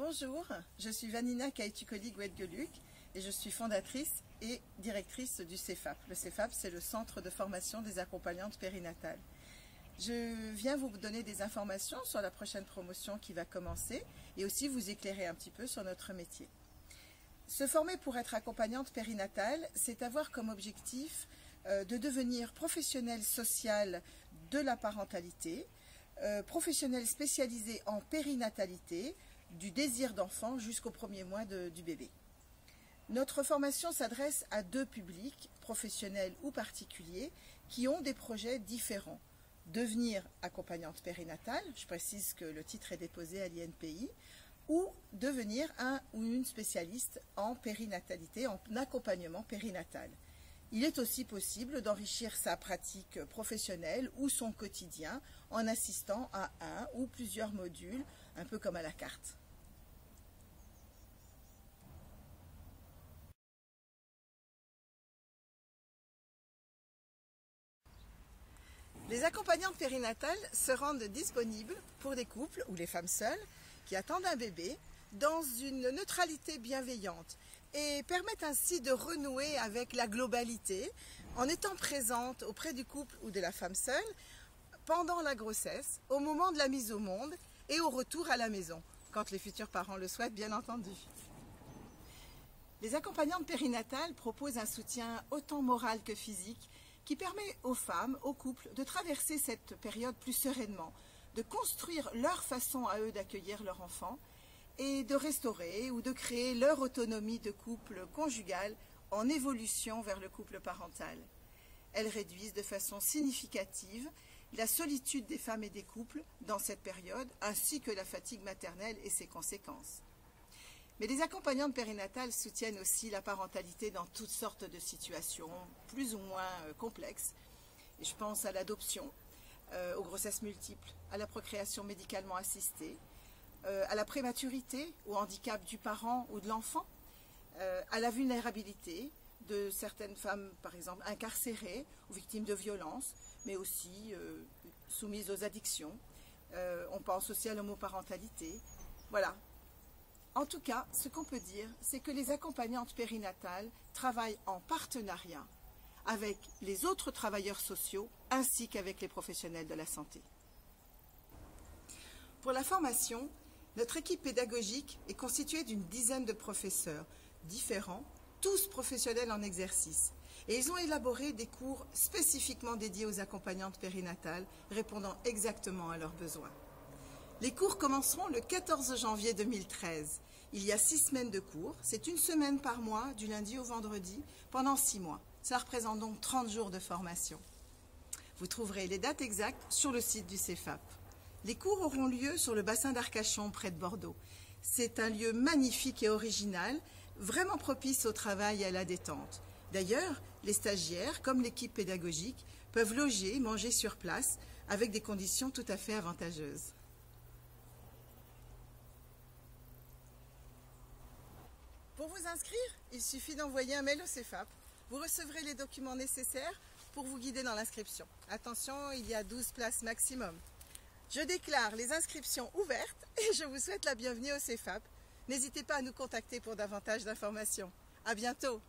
Bonjour, je suis Vanina Kaetukoli-Guedgeluk et je suis fondatrice et directrice du CEFAP. Le CEFAP, c'est le Centre de formation des accompagnantes périnatales. Je viens vous donner des informations sur la prochaine promotion qui va commencer et aussi vous éclairer un petit peu sur notre métier. Se former pour être accompagnante périnatale, c'est avoir comme objectif de devenir professionnel social de la parentalité, professionnel spécialisé en périnatalité, du désir d'enfant jusqu'au premier mois du bébé. Notre formation s'adresse à deux publics, professionnels ou particuliers, qui ont des projets différents. Devenir accompagnante périnatale, je précise que le titre est déposé à l'INPI, ou devenir un ou une spécialiste en périnatalité, en accompagnement périnatal. Il est aussi possible d'enrichir sa pratique professionnelle ou son quotidien en assistant à un ou plusieurs modules, un peu comme à la carte. Les accompagnantes périnatales se rendent disponibles pour des couples ou les femmes seules qui attendent un bébé dans une neutralité bienveillante et permettent ainsi de renouer avec la globalité en étant présente auprès du couple ou de la femme seule pendant la grossesse, au moment de la mise au monde et au retour à la maison, quand les futurs parents le souhaitent bien entendu. Les accompagnantes périnatales proposent un soutien autant moral que physique qui permet aux femmes, aux couples, de traverser cette période plus sereinement, de construire leur façon à eux d'accueillir leur enfant et de restaurer ou de créer leur autonomie de couple conjugal en évolution vers le couple parental. Elles réduisent de façon significative la solitude des femmes et des couples dans cette période, ainsi que la fatigue maternelle et ses conséquences. Mais les accompagnantes périnatales soutiennent aussi la parentalité dans toutes sortes de situations, plus ou moins complexes. Et je pense à l'adoption, aux grossesses multiples, à la procréation médicalement assistée, à la prématurité, au handicap du parent ou de l'enfant, à la vulnérabilité de certaines femmes, par exemple, incarcérées ou victimes de violences, mais aussi soumises aux addictions. On pense aussi à l'homoparentalité. Voilà. En tout cas, ce qu'on peut dire, c'est que les accompagnantes périnatales travaillent en partenariat avec les autres travailleurs sociaux ainsi qu'avec les professionnels de la santé. Pour la formation, notre équipe pédagogique est constituée d'une dizaine de professeurs différents, tous professionnels en exercice. Et ils ont élaboré des cours spécifiquement dédiés aux accompagnantes périnatales, répondant exactement à leurs besoins. Les cours commenceront le 14 janvier 2013. Il y a 6 semaines de cours. C'est une semaine par mois, du lundi au vendredi, pendant 6 mois. Ça représente donc 30 jours de formation. Vous trouverez les dates exactes sur le site du CEFAP. Les cours auront lieu sur le bassin d'Arcachon, près de Bordeaux. C'est un lieu magnifique et original, vraiment propice au travail et à la détente. D'ailleurs, les stagiaires, comme l'équipe pédagogique, peuvent loger et manger sur place avec des conditions tout à fait avantageuses. Pour vous inscrire, il suffit d'envoyer un mail au CEFAP. Vous recevrez les documents nécessaires pour vous guider dans l'inscription. Attention, il y a 12 places maximum. Je déclare les inscriptions ouvertes et je vous souhaite la bienvenue au CEFAP. N'hésitez pas à nous contacter pour davantage d'informations. À bientôt!